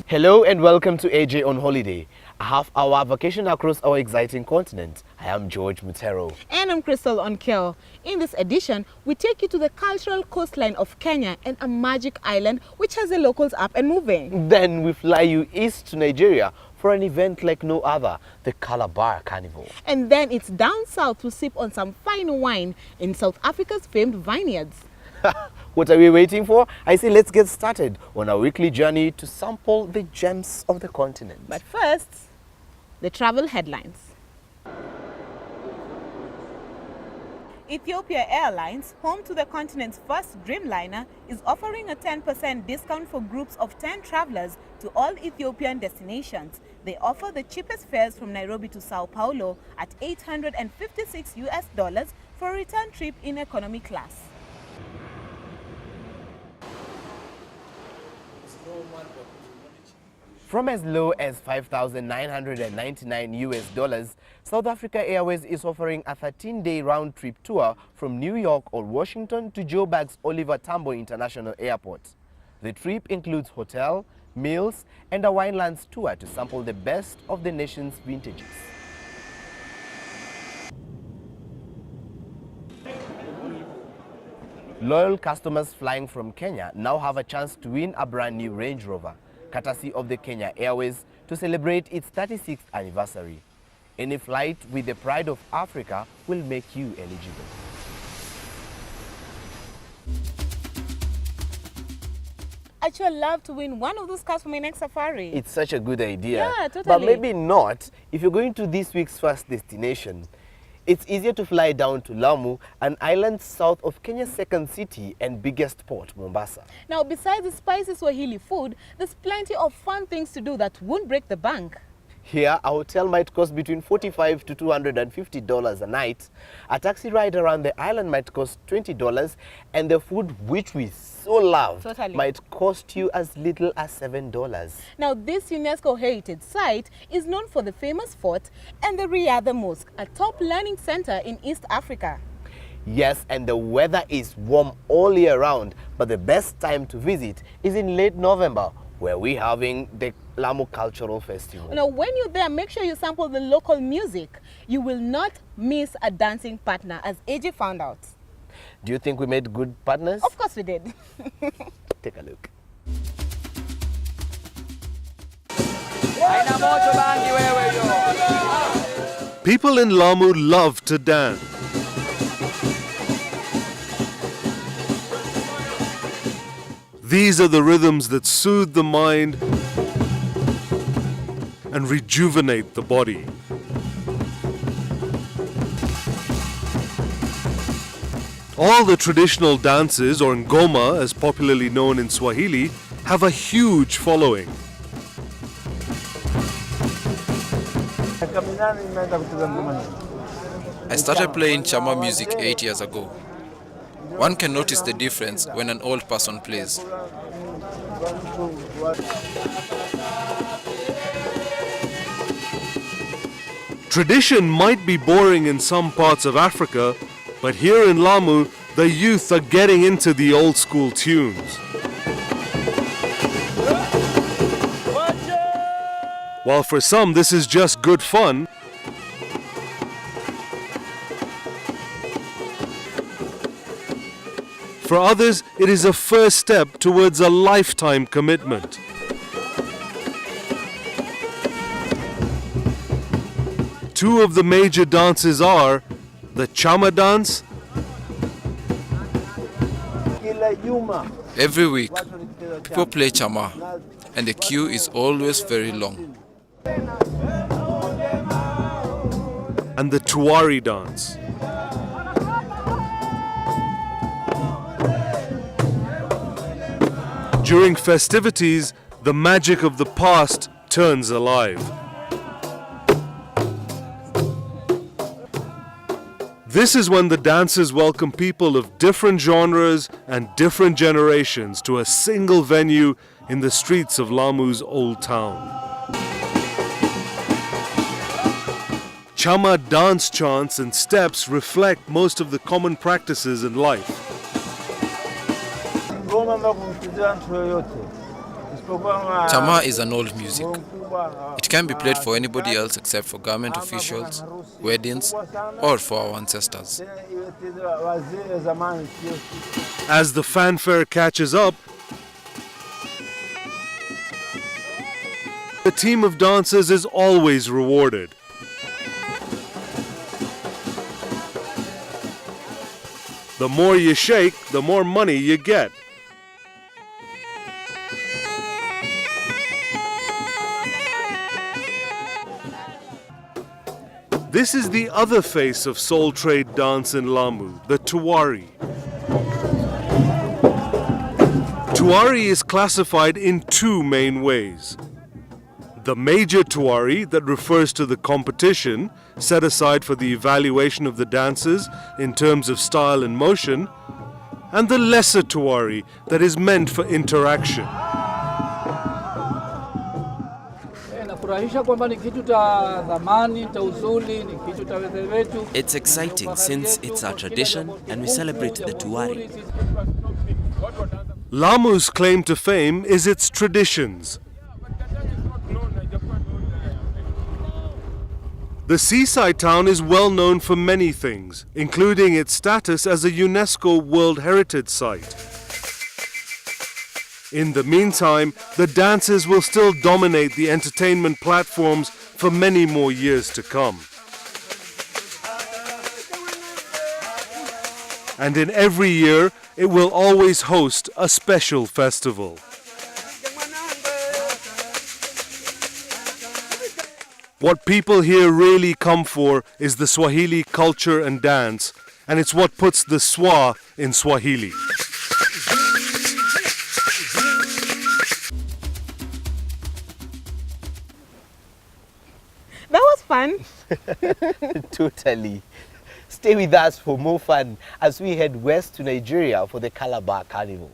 Hello and welcome to AJ on Holiday, a half-hour vacation across our exciting continent. I am George Mutero. And I'm Crystal Onkyo. In this edition, we take you to the cultural coastline of Kenya and a magic island which has the locals up and moving. Then we fly you east to Nigeria for an event like no other, the Calabar Carnival. And then it's down south to sip on some fine wine in South Africa's famed vineyards. What are we waiting for? I say let's get started on our weekly journey to sample the gems of the continent. But first, the travel headlines. Ethiopia Airlines, home to the continent's first Dreamliner, is offering a 10% discount for groups of 10 travelers to all Ethiopian destinations. They offer the cheapest fares from Nairobi to Sao Paulo at $856 for a return trip in economy class. From as low as $5,999, South Africa Airways is offering a 13-day round-trip tour from New York or Washington to Joburg's Oliver Tambo International Airport. The trip includes hotel, meals, and a winelands tour to sample the best of the nation's vintages. Loyal customers flying from Kenya now have a chance to win a brand new Range Rover, courtesy of the Kenya Airways, to celebrate its 36th anniversary. Any flight with the pride of Africa will make you eligible. I'd sure love to win one of those cars for my next safari. It's such a good idea. Yeah, totally. But maybe not if you're going to this week's first destination. It's easier to fly down to Lamu, an island south of Kenya's second city and biggest port, Mombasa. Now, besides the spicy Swahili food, there's plenty of fun things to do that won't break the bank. Here, a hotel might cost between $45 to $250 a night. A taxi ride around the island might cost $20, and the food, which we so love, Totally. might cost you as little as $7. Now, this UNESCO heritage site is known for the famous fort and the Riyadh Mosque, a top learning center in East Africa. Yes, and the weather is warm all year round, but the best time to visit is in late November, where we're having the Lamu Cultural Festival. Now, when you're there, make sure you sample the local music. You will not miss a dancing partner, as AJ found out. Do you think we made good partners? Of course we did. Take a look. People in Lamu love to dance. These are the rhythms that soothe the mind and rejuvenate the body. All the traditional dances, or ngoma as popularly known in Swahili, have a huge following. I started playing Chama music 8 years ago. One can notice the difference when an old person plays. Tradition might be boring in some parts of Africa, but here in Lamu, the youth are getting into the old school tunes. While for some this is just good fun, for others it is a first step towards a lifetime commitment. Two of the major dances are the Chama dance. Every week, people play Chama, and the queue is always very long. And the Tuari dance. During festivities, the magic of the past turns alive. This is when the dancers welcome people of different genres and different generations to a single venue in the streets of Lamu's old town. Chama dance chants and steps reflect most of the common practices in life. Chama is an old music. It can be played for anybody else except for government officials, weddings, or for our ancestors. As the fanfare catches up, the team of dancers is always rewarded. The more you shake, the more money you get. This is the other face of soul trade dance in Lamu, the Tuwari. Tuwari is classified in two main ways. The major Tuwari, that refers to the competition set aside for the evaluation of the dances in terms of style and motion, and the lesser Tuwari, that is meant for interaction. It's exciting since it's our tradition and we celebrate the Tuwari. Lamu's claim to fame is its traditions. The seaside town is well known for many things, including its status as a UNESCO World Heritage Site. In the meantime, the dances will still dominate the entertainment platforms for many more years to come. And in every year, it will always host a special festival. What people here really come for is the Swahili culture and dance, and it's what puts the Swa in Swahili. That was fun. Totally. Stay with us for more fun as we head west to Nigeria for the Calabar Carnival.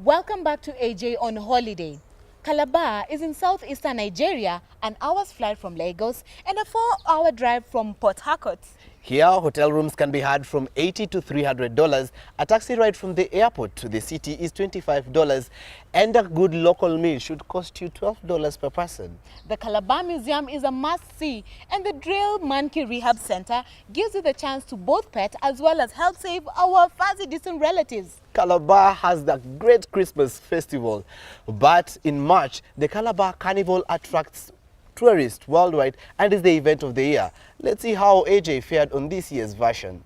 Welcome back to AJ on holiday. Calabar is in southeastern Nigeria, an hour's flight from Lagos and a 4-hour drive from Port Harcourt. Here, hotel rooms can be had from $80 to $300. A taxi ride from the airport to the city is $25, and a good local meal should cost you $12 per person. The Calabar Museum is a must-see, and the Drill Monkey Rehab Center gives you the chance to both pet as well as help save our fuzzy distant relatives. Calabar has the great Christmas festival, but in March, the Calabar Carnival attracts tourists worldwide and is the event of the year. Let's see how AJ fared on this year's version.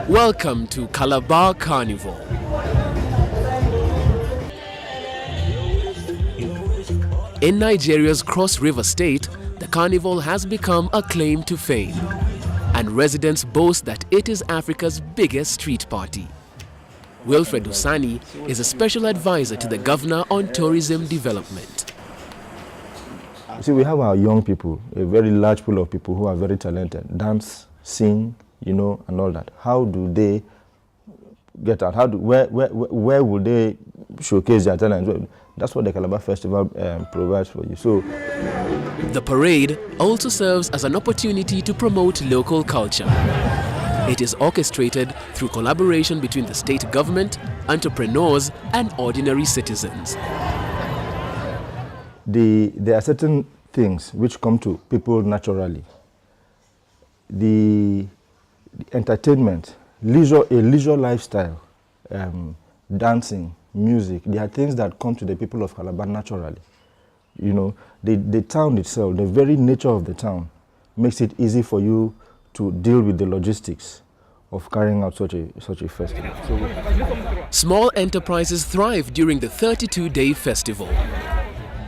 Welcome to Calabar Carnival. In Nigeria's Cross River State, the carnival has become a claim to fame, and residents boast that it is Africa's biggest street party. Wilfred Usani is a special advisor to the governor on tourism development. See, we have our young people, a very large pool of people who are very talented, dance, sing, and all that. How do they get out? Where will they showcase their talent? That's what the Calabar Festival provides for you. So, the parade also serves as an opportunity to promote local culture. It is orchestrated through collaboration between the state government, entrepreneurs, and ordinary citizens. There are certain things which come to people naturally. The entertainment, a leisure lifestyle, dancing, music, they are things that come to the people of Calabar naturally. The town itself, the very nature of the town makes it easy for you to deal with the logistics of carrying out such a festival. Small enterprises thrive during the 32-day festival.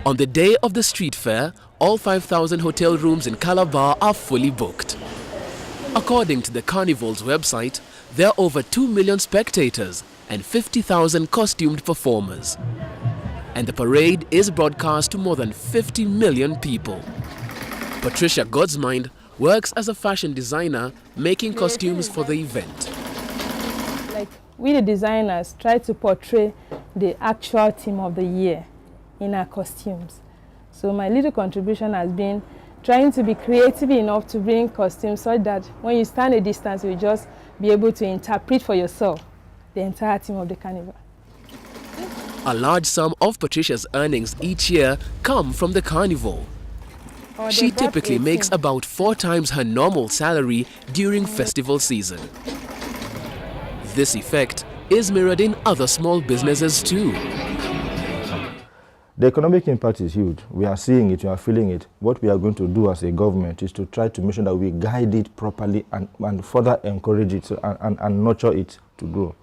On the day of the street fair, all 5,000 hotel rooms in Calabar are fully booked. According to the Carnival's website, there are over 2 million spectators and 50,000 costumed performers. And the parade is broadcast to more than 50 million people. Patricia Godsmind works as a fashion designer making costumes for the event. Like we the designers try to portray the actual theme of the year in our costumes. So my little contribution has been trying to be creative enough to bring costumes so that when you stand a distance, you'll just be able to interpret for yourself the entire theme of the carnival. A large sum of Patricia's earnings each year come from the carnival. She typically makes about 4 times her normal salary during festival season. This effect is mirrored in other small businesses too. The economic impact is huge. We are seeing it, we are feeling it. What we are going to do as a government is to try to make sure that we guide it properly and further encourage it and nurture it to grow.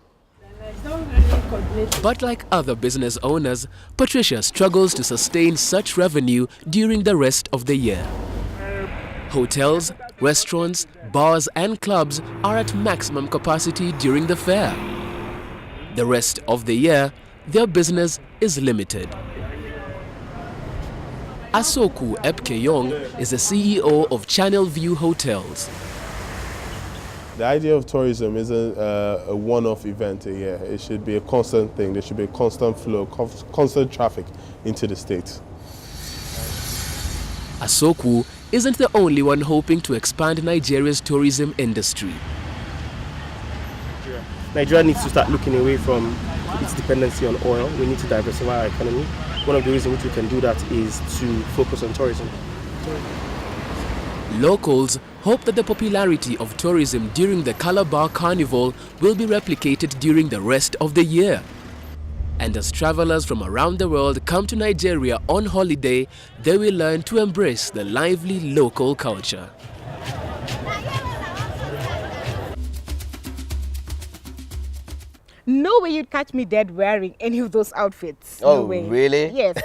But like other business owners, Patricia struggles to sustain such revenue during the rest of the year. Hotels, restaurants, bars and clubs are at maximum capacity during the fair. The rest of the year, their business is limited. Asoku Epkeyong is the CEO of Channel View Hotels. The idea of tourism isn't a one-off event a year. It should be a constant thing. There should be a constant flow, constant traffic into the States. Asoku isn't the only one hoping to expand Nigeria's tourism industry. Nigeria needs to start looking away from its dependency on oil. We need to diversify our economy. One of the reasons which we can do that is to focus on tourism. Locals hope that the popularity of tourism during the Calabar Carnival will be replicated during the rest of the year. And as travelers from around the world come to Nigeria on holiday, they will learn to embrace the lively local culture. No way you'd catch me dead wearing any of those outfits. No Oh, way. really? Yes.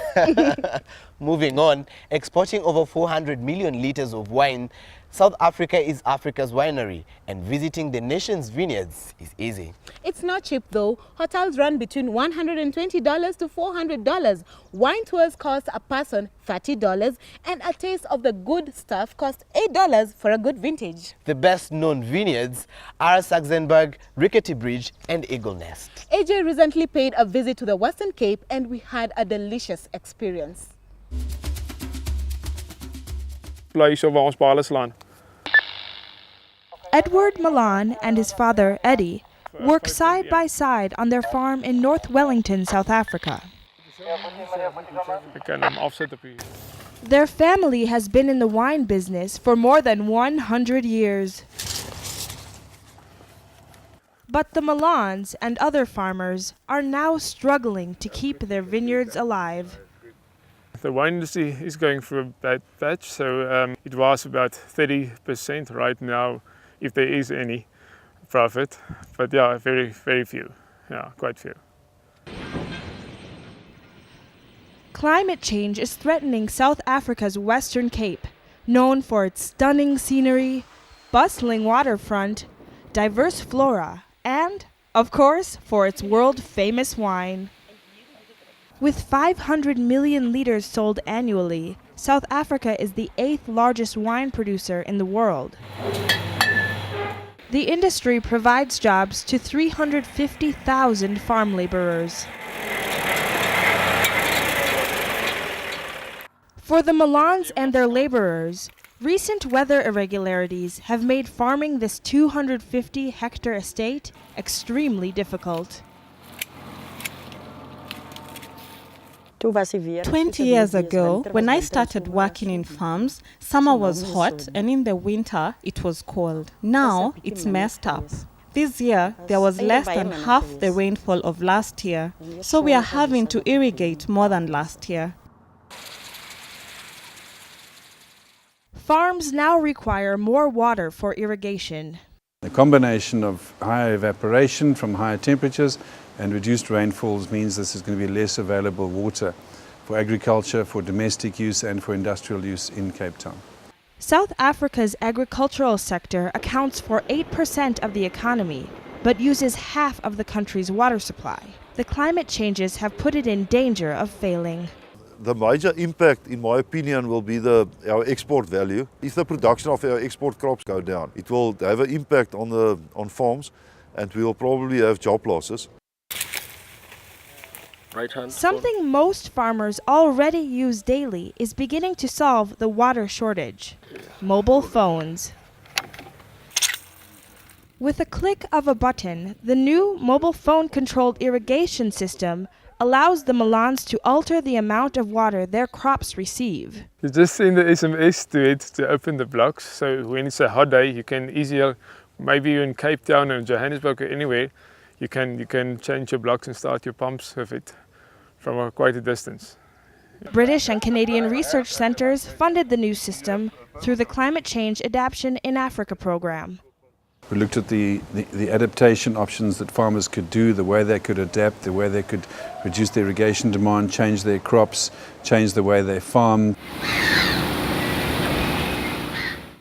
Moving on, exporting over 400 million liters of wine, South Africa is Africa's winery, and visiting the nation's vineyards is easy. It's not cheap though. Hotels run between $120 to $400. Wine tours cost a person $30, and a taste of the good stuff costs $8 for a good vintage. The best known vineyards are Saxenberg, Rickety Bridge and Eagle Nest. AJ recently paid a visit to the Western Cape and we had a delicious experience. Edward Milan and his father, Eddie, work side by side on their farm in North Wellington, South Africa. Their family has been in the wine business for more than 100 years. But the Milans and other farmers are now struggling to keep their vineyards alive. The wine industry is going through a bad patch, so it was about 30% right now, if there is any profit. But yeah, very, very few. Yeah, quite few. Climate change is threatening South Africa's Western Cape, known for its stunning scenery, bustling waterfront, diverse flora, and, of course, for its world-famous wine. With 500 million liters sold annually, South Africa is the 8th largest wine producer in the world. The industry provides jobs to 350,000 farm laborers. For the Milans and their laborers, recent weather irregularities have made farming this 250-hectare estate extremely difficult. 20 years ago, when I started working in farms, summer was hot and in the winter it was cold. Now it's messed up. This year there was less than half the rainfall of last year, so we are having to irrigate more than last year. Farms now require more water for irrigation. The combination of higher evaporation from higher temperatures and reduced rainfalls means this is going to be less available water for agriculture, for domestic use and for industrial use in Cape Town. South Africa's agricultural sector accounts for 8% of the economy, but uses half of the country's water supply. The climate changes have put it in danger of failing. The major impact, in my opinion, will be our export value. If the production of our export crops go down, it will have an impact on farms, and we will probably have job losses. Something most farmers already use daily is beginning to solve the water shortage: mobile phones. With a click of a button, the new mobile phone-controlled irrigation system allows the Malans to alter the amount of water their crops receive. You just send the SMS to it to open the blocks, so when it's a hot day you can easier, maybe you're in Cape Town or Johannesburg or anywhere, you can change your blocks and start your pumps with it from quite a distance. British and Canadian research centers funded the new system through the Climate Change Adaptation in Africa program. We looked at the adaptation options that farmers could do, the way they could adapt, the way they could reduce their irrigation demand, change their crops, change the way they farm.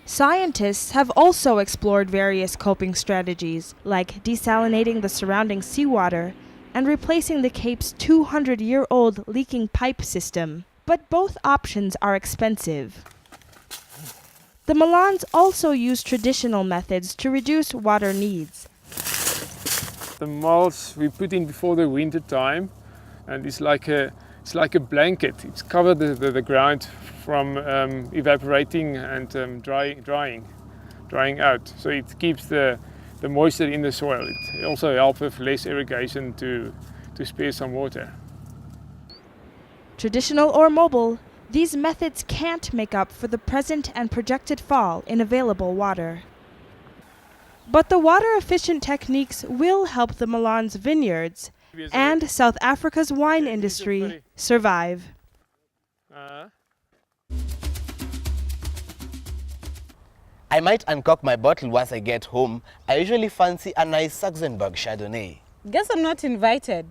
Scientists have also explored various coping strategies, like desalinating the surrounding seawater and replacing the Cape's 200-year-old leaking pipe system. But both options are expensive. The Malans also use traditional methods to reduce water needs. The mulch we put in before the winter time, and it's like a blanket. It's covered the ground from evaporating and drying out. So it keeps the moisture in the soil. It also helps with less irrigation to spare some water. Traditional or mobile, these methods can't make up for the present and projected fall in available water. But the water-efficient techniques will help the Malans' vineyards and South Africa's wine industry survive. I might uncork my bottle once I get home. I usually fancy a nice Saxenberg Chardonnay. Guess I'm not invited.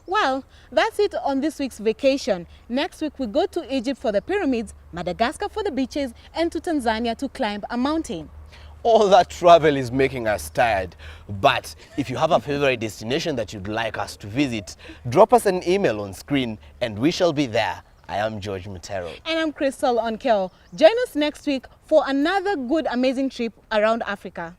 Well, that's it on this week's vacation. Next week we go to Egypt for the pyramids, Madagascar for the beaches, and to Tanzania to climb a mountain. All that travel is making us tired. But if you have a favorite destination that you'd like us to visit, drop us an email on screen and we shall be there. I am George Mutero. And I'm Crystal Onkeo. Join us next week for another good, amazing trip around Africa.